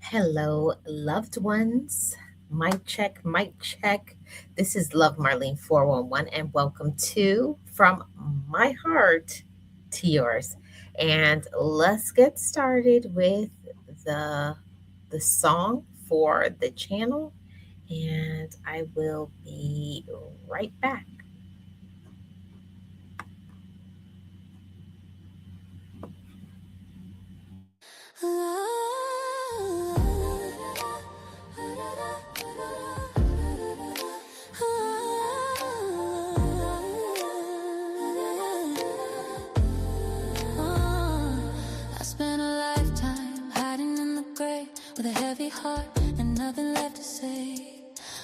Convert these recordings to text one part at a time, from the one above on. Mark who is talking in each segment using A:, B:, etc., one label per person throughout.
A: Hello, loved ones. Mic check, mic check. This is Love Marlene 411, and welcome to From My Heart to Yours. And let's get started with the the song for the channel, and I will be right back.
B: I spent a lifetime hiding in the grave with a heavy heart and nothing left to say.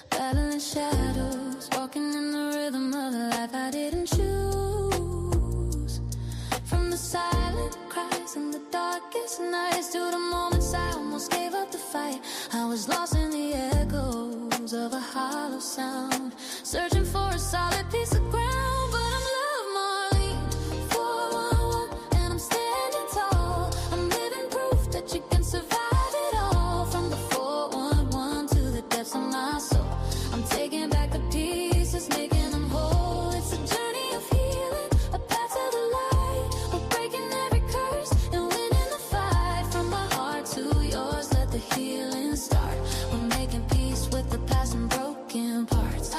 B: Battling shadows, walking in the rhythm of a life I didn't choose. From the silent cries and the darkest nights to the moments I almost gave up the fight, I was lost in the echoes of a hollow sound, searching for a solid piece of ground. But I'm Love Marlene 411, and I'm standing tall. I'm living proof that you can survive it all. From the 411 to the depths of my soul, I'm taking back the pieces, making them whole. It's a journey of healing, a path to the light. We're breaking every curse and winning the fight. From my heart to yours, let the healing start. We're making peace with the past and broken parts.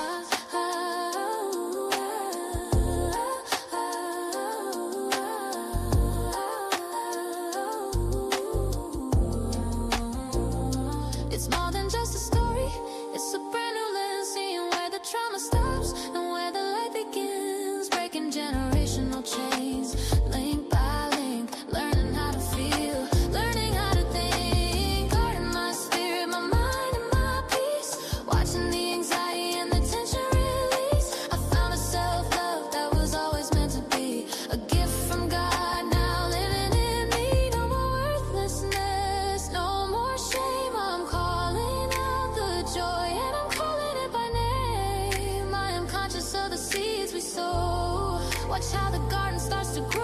B: It's more than just a story, it's a brand new lens, seeing where the trauma stops and where the light begins. Breaking generational chains, link by link, learning how to feel, learning how to think. Guarding my spirit, my mind and my peace, watching the anxiety and the tension release. I found a self-love that was always meant to be a gift from God, now living in me. No more worthlessness, no more shame. I'm calling out the joy and I'm calling it by name. I am conscious of the seeds we sow. Watch how the garden starts to grow.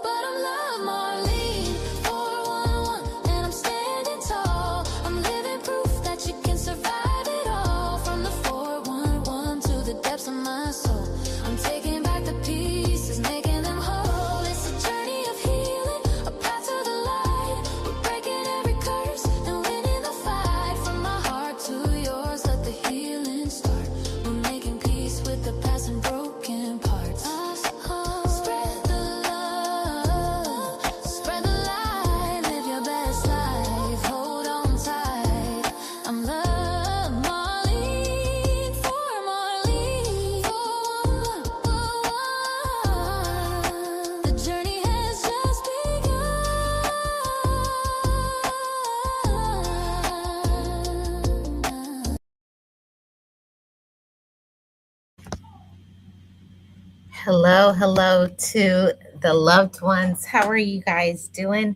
B: But I'm Love Marlene 411, and I'm standing tall. I'm living proof that you can survive it all. From the 411 to the depths of my soul, I'm taking back the pieces, making them whole. It's a journey of healing, a path to the light. We're breaking every curse and winning the fight. From my heart to yours, let the healing start. We're making peace with the past and broken parts. Spread the love, spread the light, live your best life, hold on tight. I'm Love Marlene, for Marlene, 411. The journey has just begun.
A: Hello to the loved ones. How are you guys doing?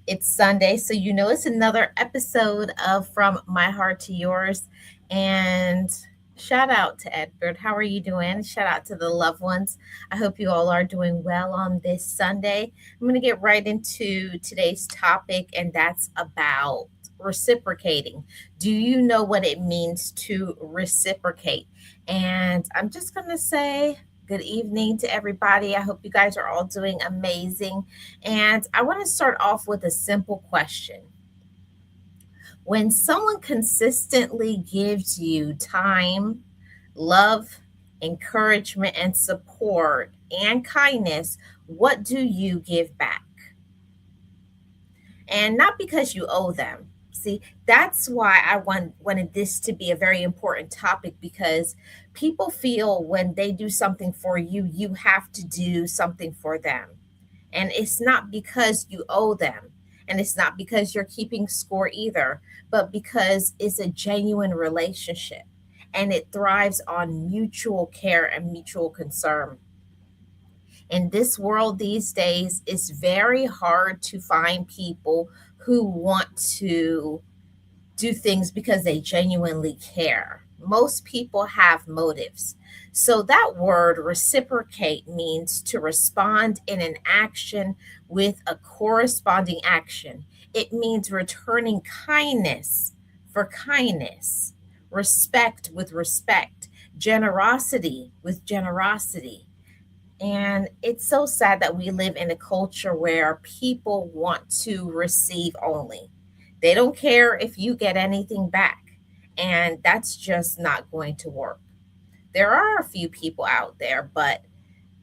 A: It's Sunday, so you know it's another episode of From My Heart to Yours. And shout out to Edward. How are you doing? Shout out to the loved ones. I hope you all are doing well on this Sunday. I'm going to get right into today's topic, and that's about reciprocating. Do you know what it means to reciprocate? And I'm just going to say, good evening to everybody. I hope you guys are all doing amazing. And I want to start off with a simple question. When someone consistently gives you time, love, encouragement, and support and kindness, what do you give back? And not because you owe them. See, that's why wanted this to be a very important topic, because people feel when they do something for you, you have to do something for them. And it's not because you owe them. And it's not because you're keeping score either, but because it's a genuine relationship and it thrives on mutual care and mutual concern. In this world these days, it's very hard to find people who want to do things because they genuinely care. Most people have motives. So that word reciprocate means to respond in an action with a corresponding action. It means returning kindness for kindness, respect with respect, generosity with generosity. And it's so sad that we live in a culture where people want to receive only. They don't care if you get anything back. And that's just not going to work. There are a few people out there, but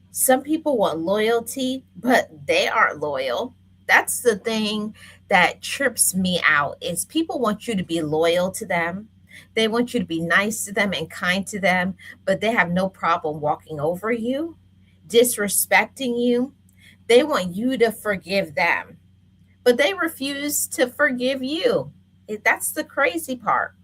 A: some people want loyalty, but they aren't loyal. That's the thing that trips me out is people want you to be loyal to them. They want you to be nice to them and kind to them, but they have no problem walking over you, disrespecting you. They want you to forgive them, but they refuse to forgive you. That's the crazy part.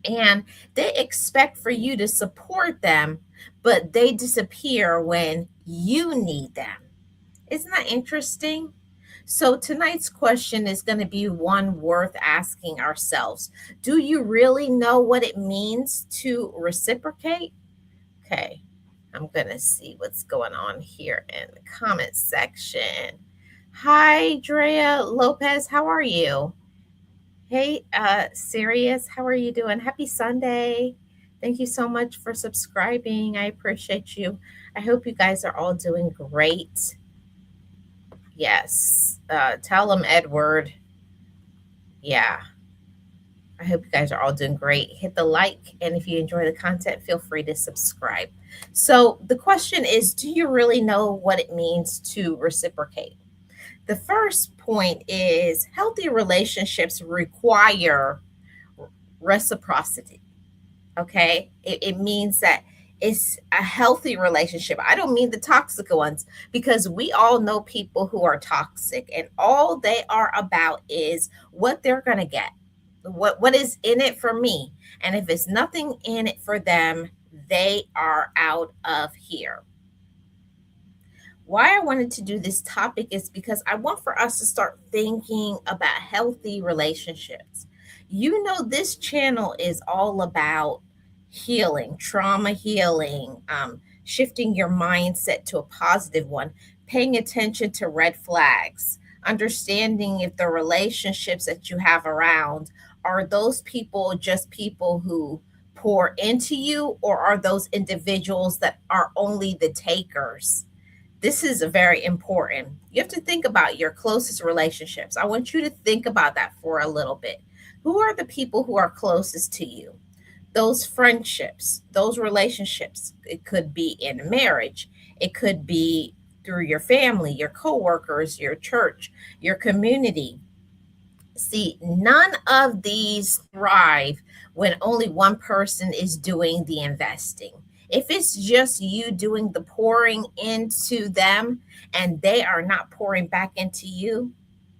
A: And they expect for you to support them, but they disappear when you need them. Isn't that interesting? So, tonight's question is going to be one worth asking ourselves. Do you really know what it means to reciprocate? Okay, I'm going to see what's going on here in the comment section. Hi, Drea Lopez. How are you? Hey, Sirius, how are you doing? Happy Sunday. Thank you so much for subscribing. I appreciate you. I hope you guys are all doing great. Yes. Tell them, Edward. Yeah. I hope you guys are all doing great. Hit the like, and if you enjoy the content, feel free to subscribe. So, the question is, do you really know what it means to reciprocate? The first point is healthy relationships require reciprocity. Okay, it means that it's a healthy relationship. I don't mean the toxic ones, because we all know people who are toxic and all they are about is what they're going to get, what is in it for me, and if it's nothing in it for them, they are out of here. Why I wanted to do this topic is because I want for us to start thinking about healthy relationships. You know, this channel is all about healing, trauma healing, shifting your mindset to a positive one, paying attention to red flags, understanding if the relationships that you have around are those people just people who pour into you, or are those individuals that are only the takers. This is very important. You have to think about your closest relationships. I want you to think about that for a little bit. Who are the people who are closest to you? Those friendships, those relationships. It could be in a marriage, it could be through your family, your coworkers, your church, your community. See, none of these thrive when only one person is doing the investing. If it's just you doing the pouring into them and they are not pouring back into you,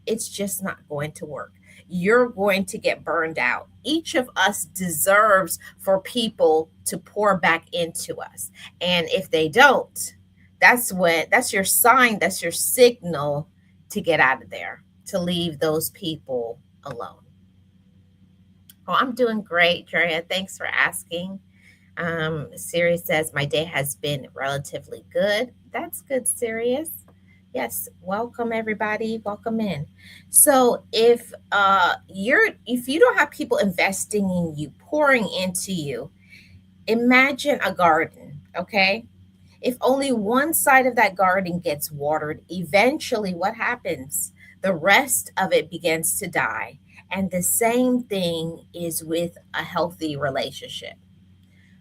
A: it's just not going to work. You're going to get burned out. Each of us deserves for people to pour back into us. And if they don't, that's your sign, that's your signal to get out of there, to leave those people alone. Oh, I'm doing great, Drea. Thanks for asking. Sirius says, my day has been relatively good. That's good, Sirius. Yes, welcome everybody. Welcome in. So if you don't have people investing in you, pouring into you, imagine a garden, okay? If only one side of that garden gets watered, eventually what happens? The rest of it begins to die. And the same thing is with a healthy relationship.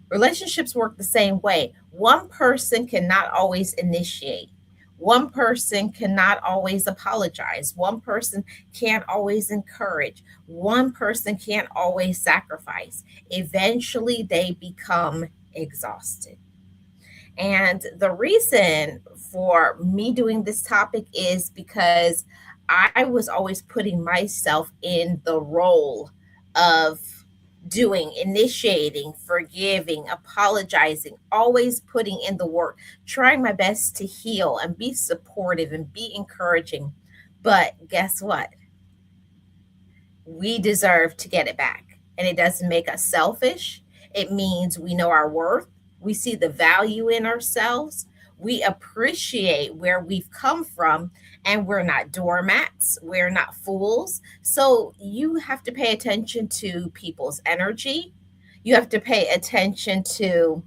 A: Relationships work the same way. One person cannot always initiate. One person cannot always apologize. One person can't always encourage. One person can't always sacrifice. Eventually, they become exhausted. And the reason for me doing this topic is because I was always putting myself in the role of doing, initiating, forgiving, apologizing, always putting in the work, trying my best to heal and be supportive and be encouraging. But guess what? We deserve to get it back. And it doesn't make us selfish. It means we know our worth, we see the value in ourselves, we appreciate where we've come from, and we're not doormats, we're not fools. So you have to pay attention to people's energy. You have to pay attention to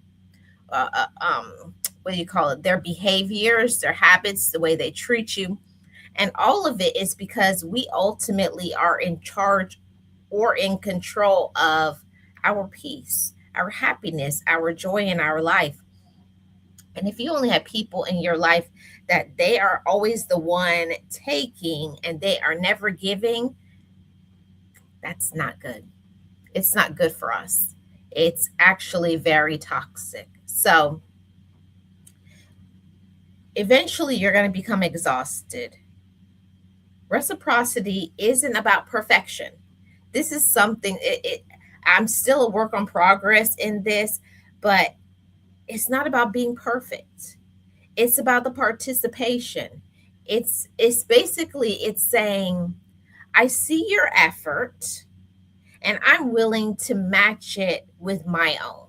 A: uh, uh, um, what do you call it? Their behaviors, their habits, the way they treat you. And all of it is because we ultimately are in charge or in control of our peace, our happiness, our joy in our life. And if you only have people in your life that they are always the one taking and they are never giving, that's not good. It's not good for us. It's actually very toxic. So eventually you're going to become exhausted. Reciprocity isn't about perfection. This is something I'm still a work on progress in this, but it's not about being perfect. It's about the participation. It's basically it's saying, I see your effort and I'm willing to match it with my own.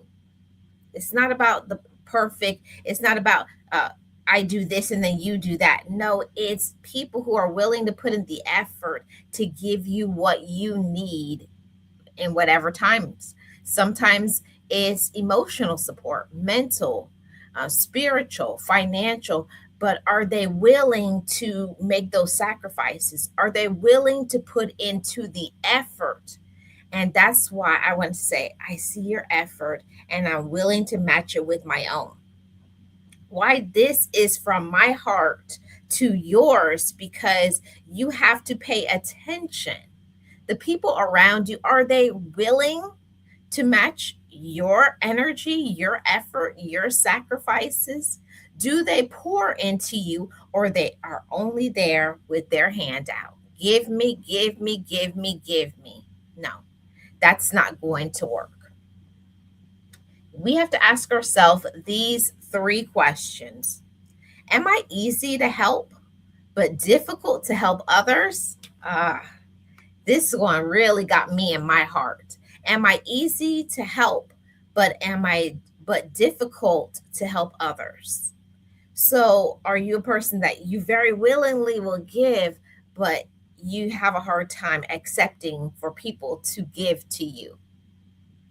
A: It's not about the perfect. It's not about I do this and then you do that. No, it's people who are willing to put in the effort to give you what you need in whatever times. Sometimes it's emotional support, mental, spiritual, financial. But are they willing to make those sacrifices? Are they willing to put into the effort? And that's why I want to say, I see your effort and I'm willing to match it with my own. Why this is from my heart to yours, because you have to pay attention. The people around you, are they willing to match your energy, your effort, your sacrifices? Do they pour into you, or they are only there with their hand out? Give me, give me, give me, give me. No, that's not going to work. We have to ask ourselves these three questions. Am I easy to help, but difficult to help others? This one really got me in my heart. Am I easy to help, but difficult to help others? So, are you a person that you very willingly will give, but you have a hard time accepting for people to give to you?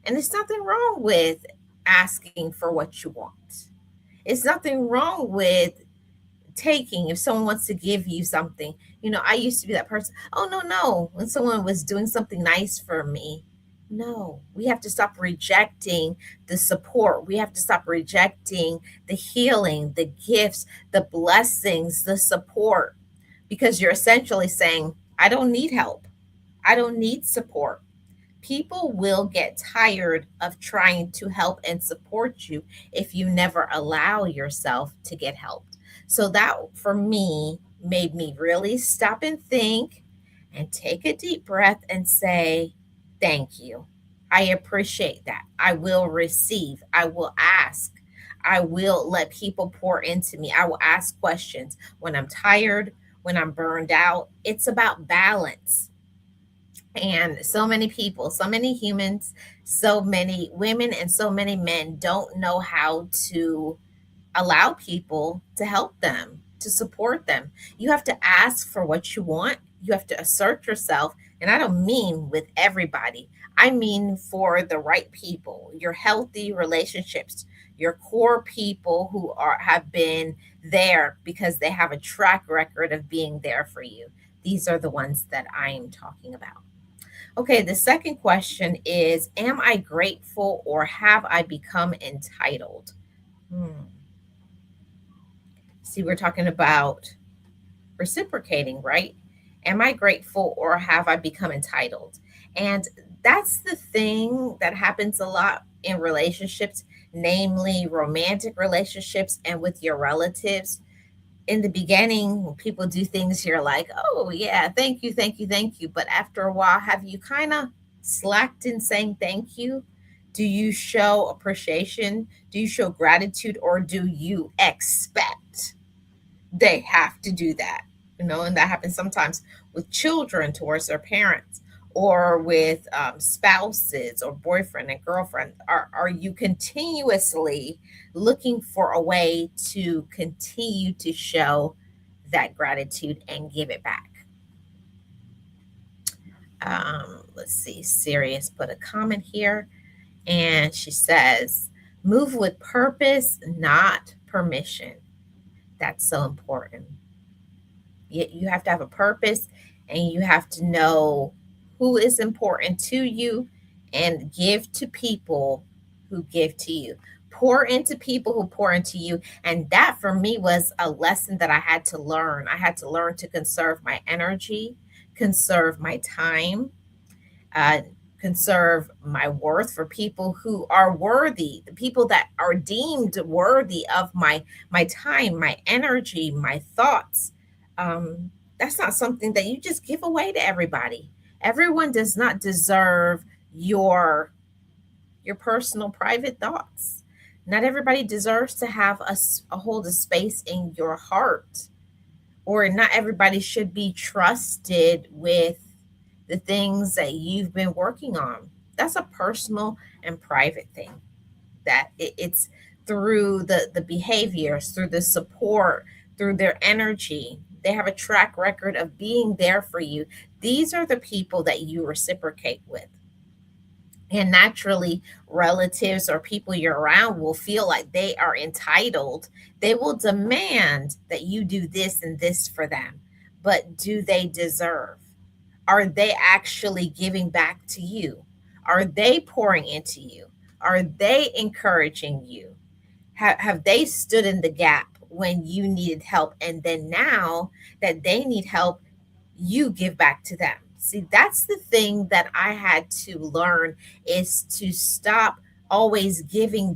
A: And there's nothing wrong with asking for what you want. It's nothing wrong with taking if someone wants to give you something. I used to be that person. Oh, no, no. When someone was doing something nice for me, no, we have to stop rejecting the support. We have to stop rejecting the healing, the gifts, the blessings, the support, because you're essentially saying, I don't need help. I don't need support. People will get tired of trying to help and support you if you never allow yourself to get helped. So, that for me made me really stop and think and take a deep breath and say, thank you. I appreciate that. I will receive. I will ask. I will let people pour into me. I will ask questions when I'm tired, when I'm burned out. It's about balance. And so many people, so many humans, so many women, and so many men don't know how to allow people to help them, to support them. You have to ask for what you want. You have to assert yourself. And I don't mean with everybody, I mean for the right people, your healthy relationships, your core people who have been there because they have a track record of being there for you. These are the ones that I am talking about. Okay, the second question is, am I grateful or have I become entitled? Hmm. See, we're talking about reciprocating, right? Am I grateful or have I become entitled? And that's the thing that happens a lot in relationships, namely romantic relationships and with your relatives. In the beginning, when people do things, you're like, oh, yeah, thank you, thank you, thank you. But after a while, have you kind of slacked in saying thank you? Do you show appreciation? Do you show gratitude? Or do you expect they have to do that? And that happens sometimes with children towards their parents, or with spouses or boyfriend and girlfriend? Are you continuously looking for a way to continue to show that gratitude and give it back? Let's see. Sirius put a comment here, and she says, move with purpose, not permission. That's so important. You have to have a purpose, and you have to know who is important to you and give to people who give to you. Pour into people who pour into you. And that for me was a lesson that I had to learn. I had to learn to conserve my energy, conserve my time, uh, conserve my worth for people who are worthy, the people that are deemed worthy of my time, my energy, my thoughts. Um, that's not something that you just give away to everybody. Everyone does not deserve your personal private thoughts. Not everybody deserves to have a hold a space in your heart, or not everybody should be trusted with the things that you've been working on. That's a personal and private thing. It's through the behaviors, through the support, through their energy. They have a track record of being there for you. These are the people that you reciprocate with. And naturally, relatives or people you're around will feel like they are entitled. They will demand that you do this and this for them. But do they deserve? Are they actually giving back to you? Are they pouring into you? Are they encouraging you? Have they stood in the gap when you needed help? And then now that they need help, you give back to them. See, that's the thing that I had to learn, is to stop always giving,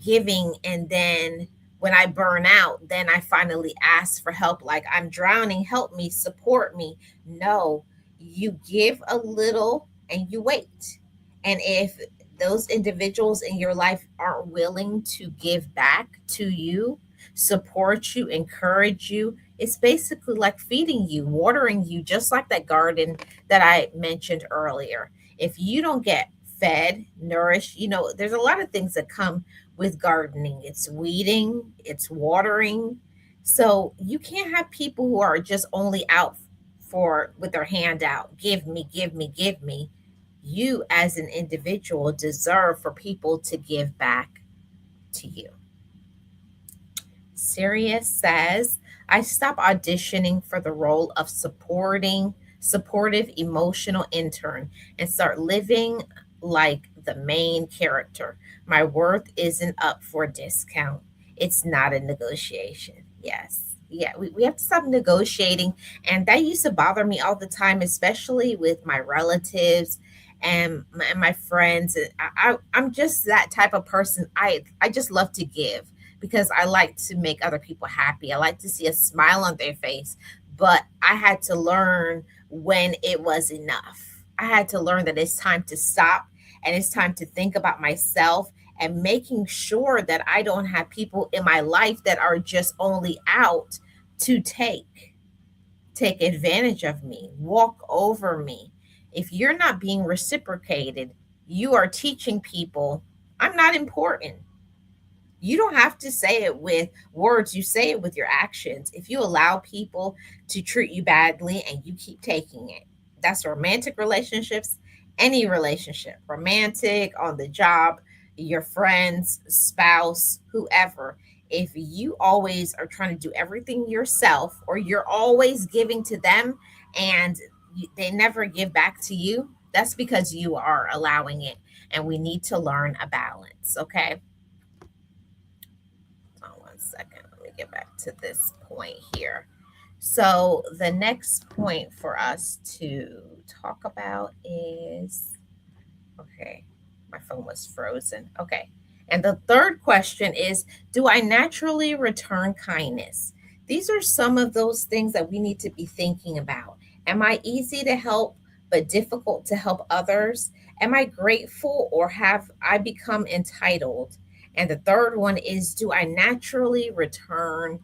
A: and then when I burn out, then I finally ask for help, like I'm drowning, help me, support me. No, you give a little and you wait. And if those individuals in your life aren't willing to give back to you, support you, encourage you, it's basically like feeding you, watering you, just like that garden that I mentioned earlier. If you don't get fed, nourished, there's a lot of things that come with gardening. It's weeding, it's watering. So you can't have people who are just only out for with their hand out, give me, give me, give me. You as an individual deserve for people to give back to you. Sirius says, I stopped auditioning for the role of supportive emotional intern and start living like the main character. My worth isn't up for discount. It's not a negotiation. Yes. Yeah, we have to stop negotiating. And that used to bother me all the time, especially with my relatives and my friends. I'm just that type of person. I just love to give because I like to make other people happy. I like to see a smile on their face. But I had to learn when it was enough. I had to learn that it's time to stop, and it's time to think about myself and making sure that I don't have people in my life that are just only out to take advantage of me, walk over me. If you're not being reciprocated, you are teaching people I'm not important. You don't have to say it with words, you say it with your actions. If you allow people to treat you badly and you keep taking it, that's romantic relationships, any relationship, romantic, on the job, your friends, spouse, whoever. If you always are trying to do everything yourself, or you're always giving to them and they never give back to you, that's because you are allowing it. And we need to learn a balance, okay? One second. Let me get back to this point here. So, the next point for us to talk about is, okay, my phone was frozen. Okay. And the third question is, do I naturally return kindness? These are some of those things that we need to be thinking about. Am I easy to help but difficult to help others? Am I grateful, or have I become entitled? And the third one is, do I naturally return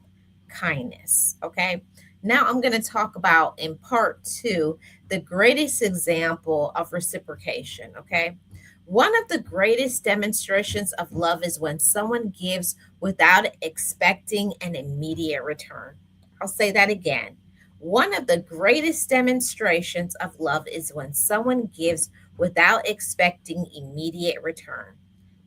A: kindness? Okay. Now I'm going to talk about in part two the greatest example of reciprocation. Okay. One of the greatest demonstrations of love is when someone gives without expecting an immediate return. I'll say that again. One of the greatest demonstrations of love is when someone gives without expecting immediate return.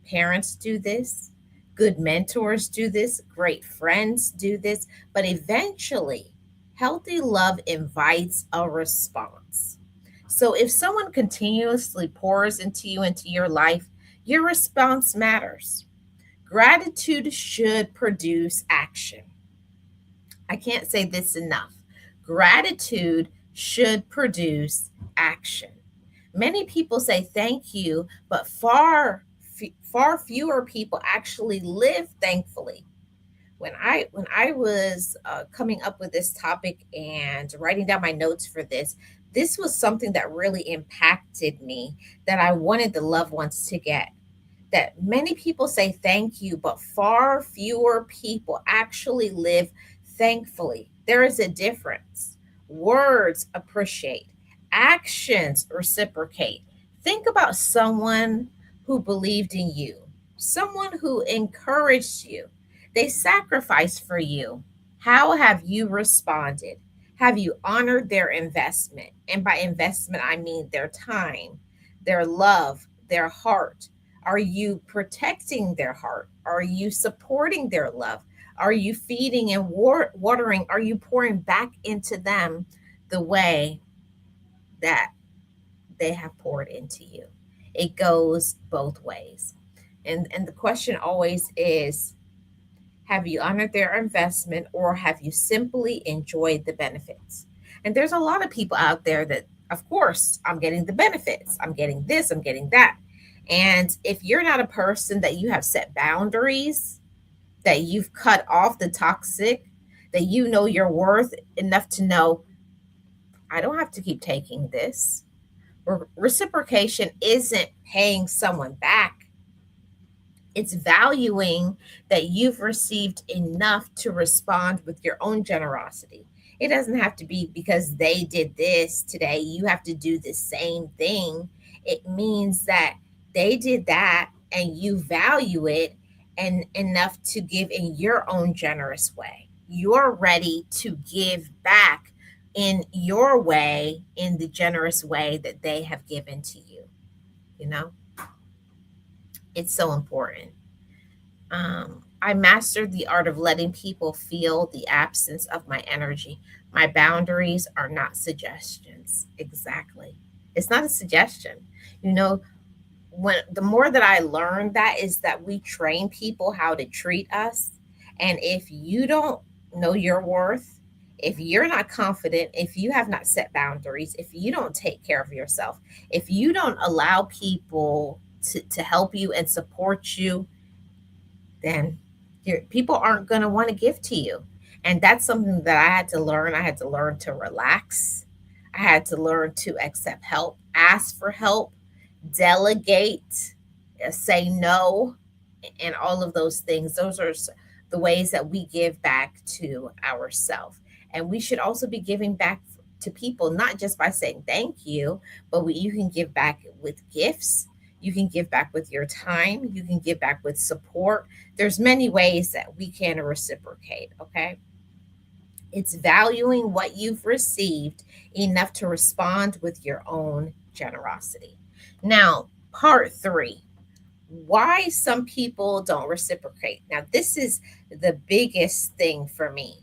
A: Parents do this, good mentors do this, great friends do this, but eventually, healthy love invites a response. So if someone continuously pours into your life, your response matters. Gratitude should produce action. I can't say this enough. Gratitude should produce action. Many people say thank you, but far fewer people actually live thankfully. When I was coming up with this topic and writing down my notes for this was something that really impacted me, that I wanted the loved ones to get, that many people say thank you, but far fewer people actually live thankfully. There is a difference. Words appreciate, actions reciprocate. Think about someone who believed in you, someone who encouraged you. They sacrificed for you. How have you responded? Have you honored their investment? And by investment, I mean their time, their love, their heart. Are you protecting their heart? Are you supporting their love? Are you feeding and watering? Are you pouring back into them the way that they have poured into you? It goes both ways. And the question always is, have you honored their investment or have you simply enjoyed the benefits? And there's a lot of people out there that, of course, I'm getting the benefits. I'm getting this, I'm getting that. And if you're not a person that you have set boundaries, that you've cut off the toxic, that you know your worth enough to know, I don't have to keep taking this. Reciprocation isn't paying someone back, it's valuing that you've received enough to respond with your own generosity. It doesn't have to be because they did this today, you have to do the same thing. It means that they did that and you value it and enough to give in your own generous way. You're ready to give back in your way, in the generous way that they have given to you. You know, it's so important. I mastered the art of letting people feel the absence of my energy. My boundaries are not suggestions. Exactly. It's not a suggestion. You know, when the more that I learned that is that we train people how to treat us. And if you don't know your worth, if you're not confident, if you have not set boundaries, if you don't take care of yourself, if you don't allow people to help you and support you, then people aren't going to want to give to you. And that's something that I had to learn. I had to learn to relax. I had to learn to accept help, ask for help, delegate, say no, and all of those things. Those are the ways that we give back to ourselves. And we should also be giving back to people, not just by saying thank you, but you can give back with gifts. You can give back with your time. You can give back with support. There's many ways that we can reciprocate, okay? It's valuing what you've received enough to respond with your own generosity. Now, part three, why some people don't reciprocate. Now, this is the biggest thing for me.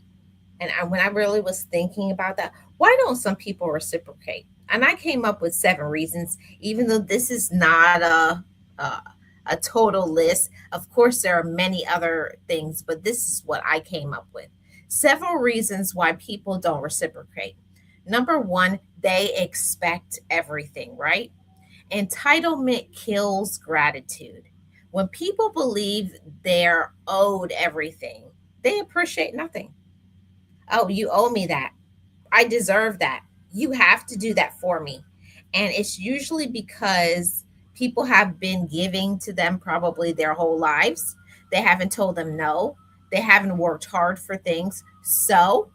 A: And when I really was thinking about that, why don't some people reciprocate? And I came up with 7 reasons, even though this is not a, a total list. Of course, there are many other things, but this is what I came up with. Several reasons why people don't reciprocate. Number one, they expect everything, right? Entitlement kills gratitude. When people believe they're owed everything, they appreciate nothing. Oh, you owe me that. I deserve that. You have to do that for me. And it's usually because people have been giving to them probably their whole lives. They haven't told them no. They haven't worked hard for things. So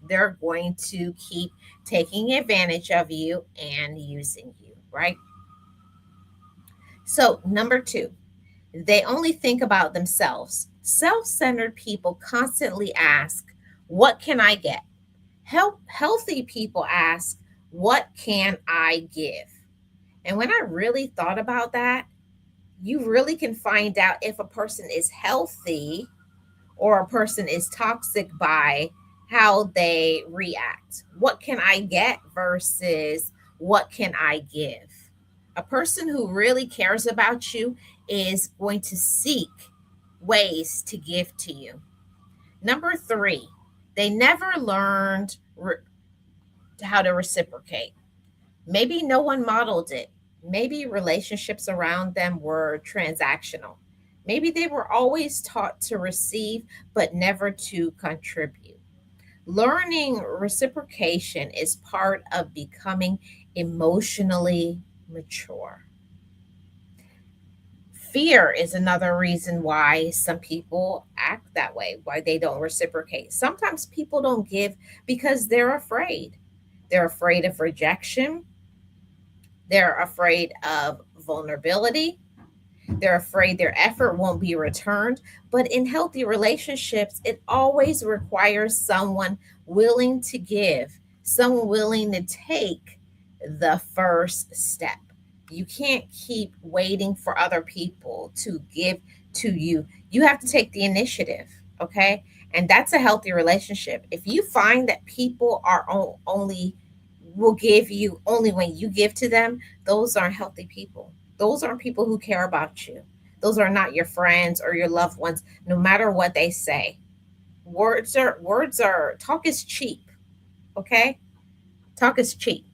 A: They're going to keep taking advantage of you and using you, right? So, number two, they only think about themselves. Self centered people constantly ask, what can I get? Healthy people ask, what can I give? And when I really thought about that, you really can find out if a person is healthy or a person is toxic by how they react. What can I get versus what can I give? A person who really cares about you is going to seek ways to give to you. Number three, they never learned how to reciprocate. Maybe no one modeled it. Maybe relationships around them were transactional. Maybe they were always taught to receive but never to contribute. Learning reciprocation is part of becoming emotionally mature. Fear is another reason why some people act that way, why they don't reciprocate. Sometimes people don't give because they're afraid. They're afraid of rejection, they're afraid of vulnerability. They're afraid their effort won't be returned. But in healthy relationships, it always requires someone willing to give, someone willing to take the first step. You can't keep waiting for other people to give to you. You have to take the initiative, okay? And that's a healthy relationship. If you find that people are only will give you only when you give to them, those aren't healthy people. Those aren't people who care about you. Those are not your friends or your loved ones, no matter what they say. Words are talk is cheap, okay? Talk is cheap.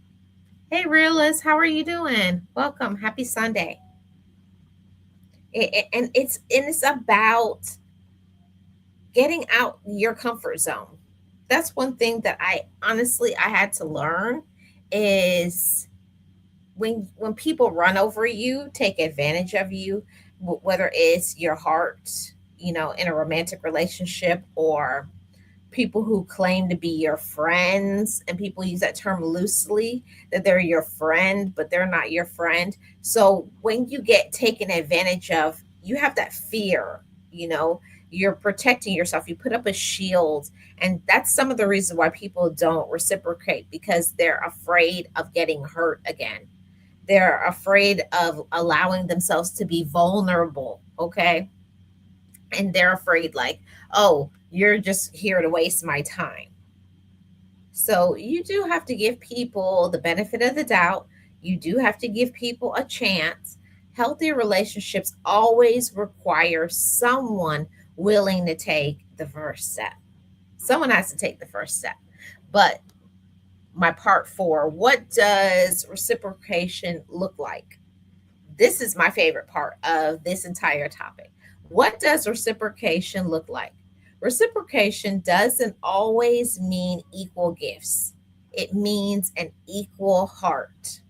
A: Hey realist, how are you doing? Welcome. Happy Sunday. And it's about getting out your comfort zone. That's one thing that I had to learn is when people run over you, take advantage of you, whether it's your heart, in a romantic relationship, or people who claim to be your friends, and people use that term loosely, that they're your friend but they're not your friend. So when you get taken advantage of, you have that fear, you know you're protecting yourself, you put up a shield. And that's some of the reasons why people don't reciprocate, because they're afraid of getting hurt again. They're afraid of allowing themselves to be vulnerable, okay? And they're afraid, like, oh, you're just here to waste my time. So you do have to give people the benefit of the doubt. You do have to give people a chance. Healthy relationships always require someone willing to take the first step. Someone has to take the first step. But my part four, what does reciprocation look like? This is my favorite part of this entire topic. What does reciprocation look like? Reciprocation doesn't always mean equal gifts, it means an equal heart.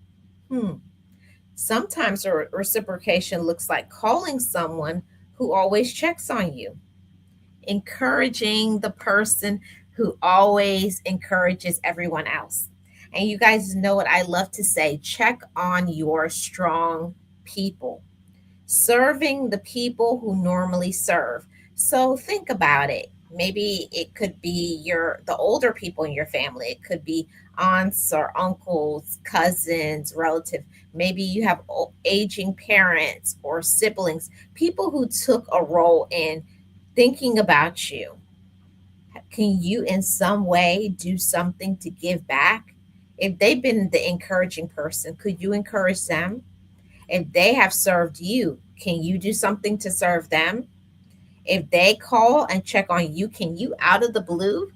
A: Hmm. Sometimes reciprocation looks like calling someone who always checks on you, encouraging the person who always encourages everyone else. And you guys know what I love to say, check on your strong people, serving the people who normally serve. So think about it. Maybe it could be the older people in your family. It could be aunts or uncles, cousins, relatives. Maybe you have aging parents or siblings, people who took a role in thinking about you. Can you in some way do something to give back? If they've been the encouraging person, could you encourage them? If they have served you, can you do something to serve them? If they call and check on you, can you, out of the blue,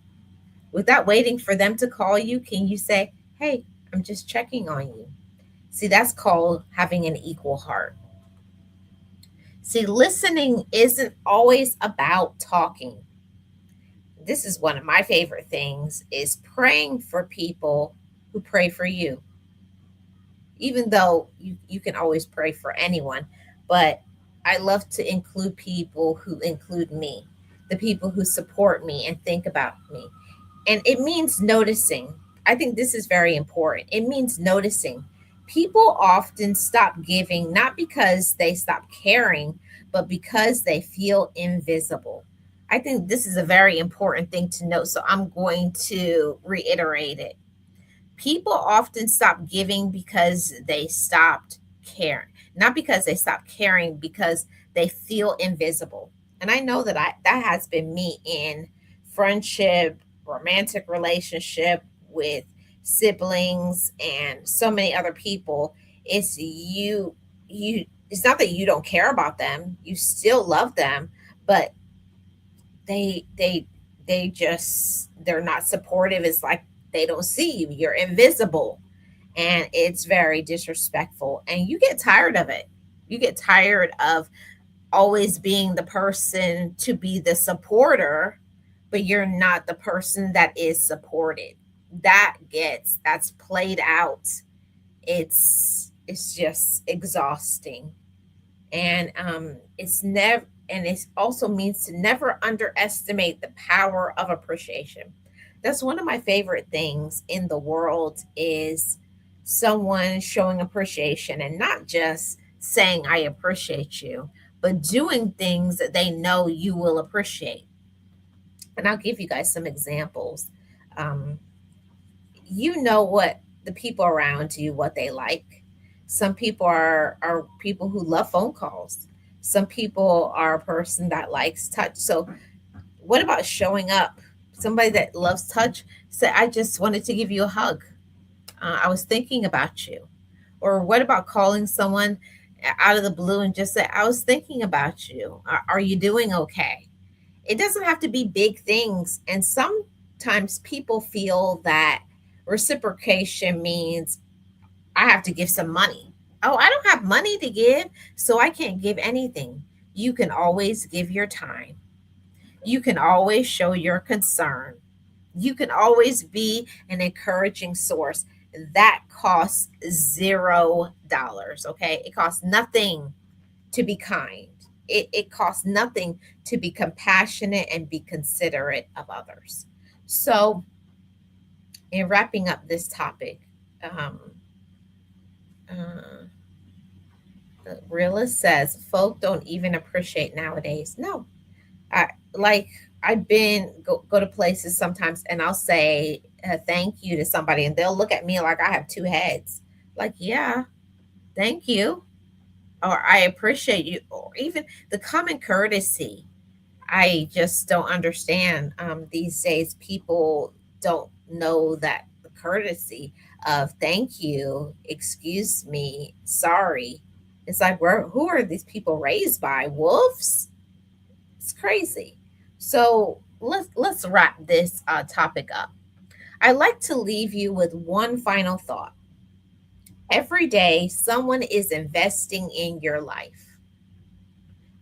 A: without waiting for them to call you, can you say, hey, I'm just checking on you? See, that's called having an equal heart. See, listening isn't always about talking. This is one of my favorite things, is praying for people who pray for you. Even though you can always pray for anyone, but I love to include people who include me, the people who support me and think about me. And it means noticing. I think this is very important. It means noticing. People often stop giving not because they stop caring, but because they feel invisible. I think this is a very important thing to note. So I'm going to reiterate it. People often stop giving because they stopped caring, not because they stopped caring, because they feel invisible. And I know that that has been me in friendship, romantic relationship, with siblings and so many other people. It's you it's not that you don't care about them, you still love them, but they they they just they're not supportive. It's like they don't see you, you're invisible, and it's very disrespectful, and you get tired of it. You get tired of always being the person to be the supporter, but you're not the person that is supported. That's played out. It's just exhausting. And it's never and it also means to never underestimate the power of appreciation. That's one of my favorite things in the world, is someone showing appreciation, and not just saying I appreciate you, but doing things that they know you will appreciate. And I'll give you guys some examples. um, you know what the people around you, what they like. Some people are people who love phone calls. Some people are a person that likes touch. So what about showing up? Somebody that loves touch, say, I just wanted to give you a hug. I was thinking about you. Or what about calling someone out of the blue and just say, I was thinking about you. Are you doing okay? It doesn't have to be big things. And sometimes people feel that reciprocation means I have to give some money. Oh, I don't have money to give, so I can't give anything. You can always give your time. You can always show your concern. You can always be an encouraging source. That costs $0. Okay. It costs nothing to be kind. It costs nothing to be compassionate and be considerate of others. So, in wrapping up this topic, um, uh, the realist says folk don't even appreciate nowadays. No, I like I've been go to places sometimes, and I'll say thank you to somebody, and they'll look at me like I have two heads. Like, yeah, thank you, or I appreciate you, or even the common courtesy. I just don't understand. These days, people don't know that the courtesy of thank you, excuse me, sorry. It's like, who are these people raised by? Wolves? It's crazy. So let's wrap this topic up. I like to leave you with one final thought. Every day, someone is investing in your life.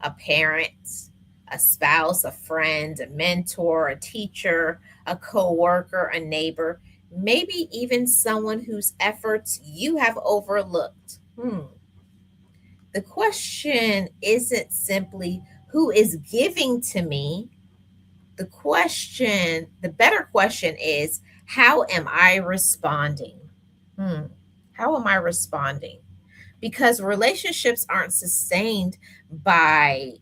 A: A parent, a spouse, a friend, a mentor, a teacher, a coworker, a neighbor, maybe even someone whose efforts you have overlooked. The question isn't simply who is giving to me. The better question is, how am I responding? Hmm. How am I responding? Because relationships aren't sustained by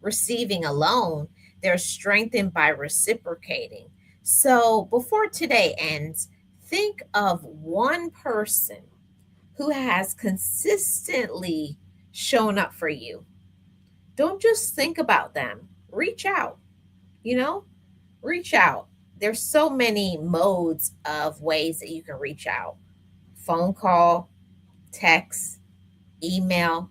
A: receiving alone, they're strengthened by reciprocating. So before today ends, think of one person who has consistently shown up for you. Don't just think about them, reach out, you know, reach out. There's so many modes of ways that you can reach out: phone call, text, email.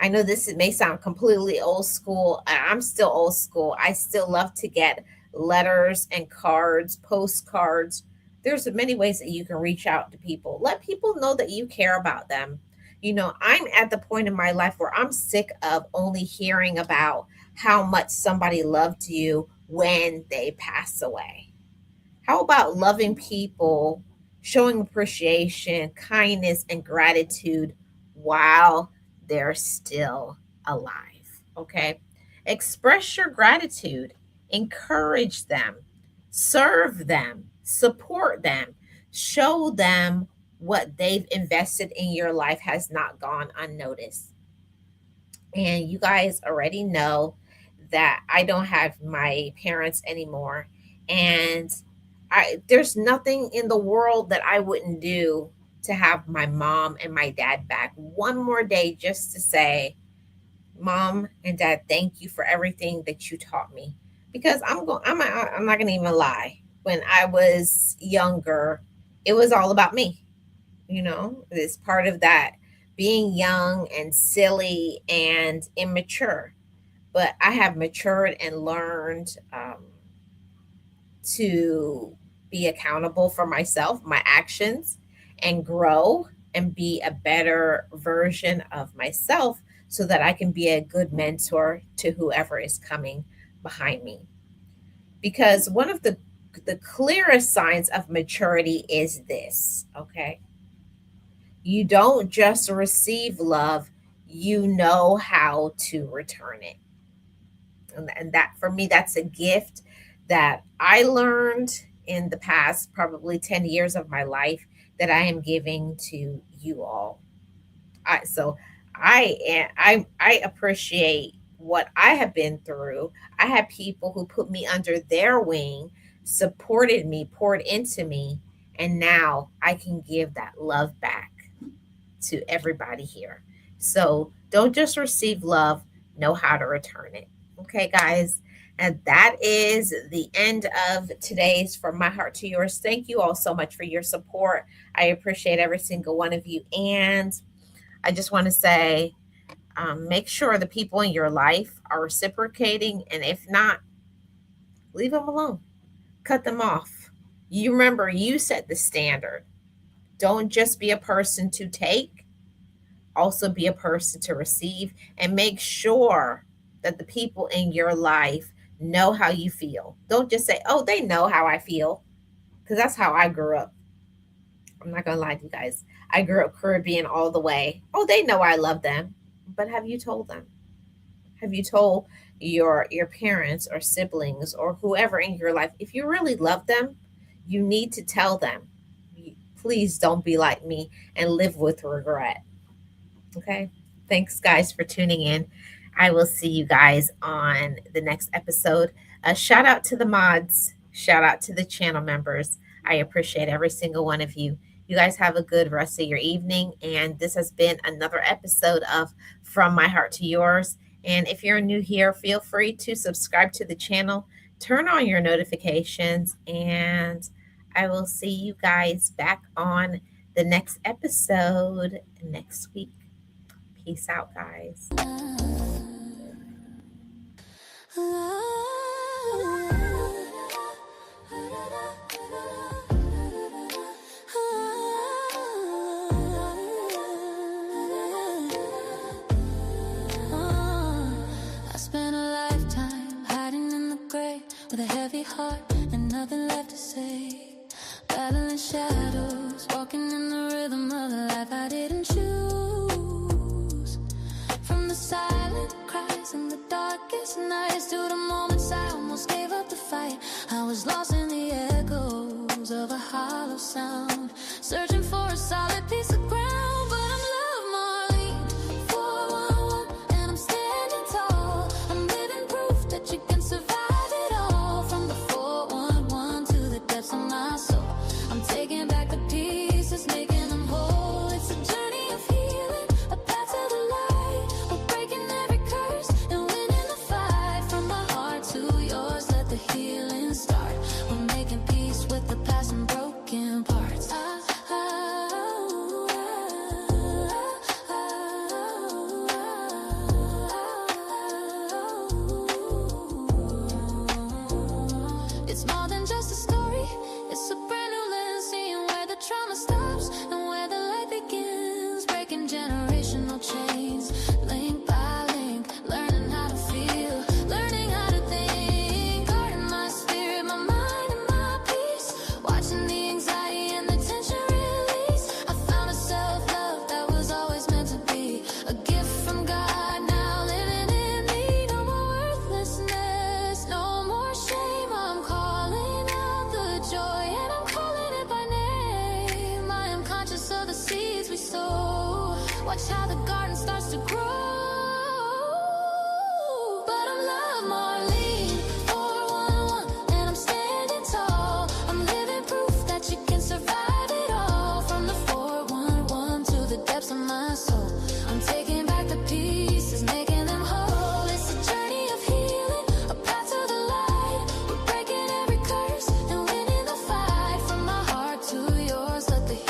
A: I know this may sound completely old school. I'm still old school. I still love to get letters and cards, postcards. There's many ways that you can reach out to people. Let people know that you care about them. I'm at the point in my life where I'm sick of only hearing about how much somebody loved you when they pass away. How about loving people, showing appreciation, kindness, and gratitude while they're still alive? Okay. Express your gratitude, encourage them, serve them, support them, show them what they've invested in your life has not gone unnoticed. And you guys already know that I don't have my parents anymore. And there's nothing in the world that I wouldn't do to have my mom and my dad back one more day, just to say, Mom and Dad, thank you for everything that you taught me. Because I'm not gonna even lie. When I was younger, it was all about me. It's part of that being young and silly and immature. But I have matured and learned to be accountable for myself, my actions, and grow and be a better version of myself so that I can be a good mentor to whoever is coming behind me. Because one of the clearest signs of maturity is this, okay? You don't just receive love, you know how to return it. And that, for me, that's a gift that I learned in the past probably 10 years of my life that I am giving to you all. I appreciate what I have been through. I had people who put me under their wing, supported me, poured into me, and now I can give that love back to everybody here. So don't just receive love, know how to return it. Okay, guys. And that is the end of today's From My Heart to Yours. Thank you all so much for your support. I appreciate every single one of you. And I just want to say, make sure the people in your life are reciprocating. And if not, leave them alone, cut them off. You remember, you set the standard. Don't just be a person to take, also be a person to receive, and make sure that the people in your life know how you feel. Don't just say, oh, they know how I feel, because that's how I grew up. I'm not going to lie to you guys. I grew up Caribbean all the way. Oh, they know I love them. But have you told them? Have you told your parents or siblings or whoever in your life, if you really love them, you need to tell them, please don't be like me and live with regret. Okay. Thanks, guys, for tuning in. I will see you guys on the next episode. A shout out to the mods, shout out to the channel members. I appreciate every single one of you. You guys have a good rest of your evening. And this has been another episode of From My Heart to Yours. And if you're new here, feel free to subscribe to the channel, turn on your notifications, and I will see you guys back on the next episode next week. Peace out, guys.
B: I spent a lifetime hiding in the grave with a heavy heart and nothing left to say. Battling shadows, walking in the rhythm of a life I didn't choose. From the silent cries and the darkest nights to the moments I almost gave up the fight, I was lost in the echoes of a hollow sound, searching for a solid piece of ground. But I'm Love Marlene, 411, and I'm standing tall. I'm living proof that you can survive it all. From the 411 to the depths of my soul, I'm taking back the pieces, making them whole. It's a journey of healing, a path to the light. We're breaking every curse and winning the fight. From my heart to yours, let the healing start. We're making peace with the past and broken parts.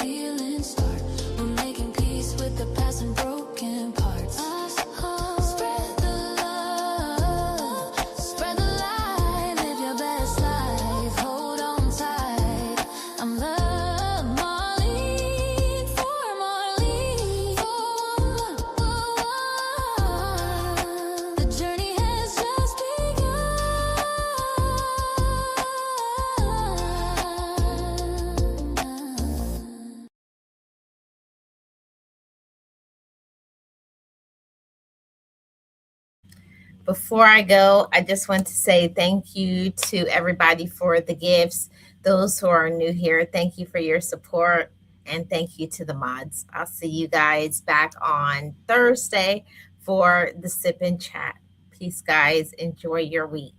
B: healing start. We're making peace with the past and broken parts. Spread the love, spread the light, live your best life, hold on tight. I'm the Marlene for Marlene. The journey has just begun.
A: Before I go, I just want to say thank you to everybody for the gifts. Those who are new here, thank you for your support. And thank you to the mods. I'll see you guys back on Thursday for the sip and chat. Peace, guys. Enjoy your week.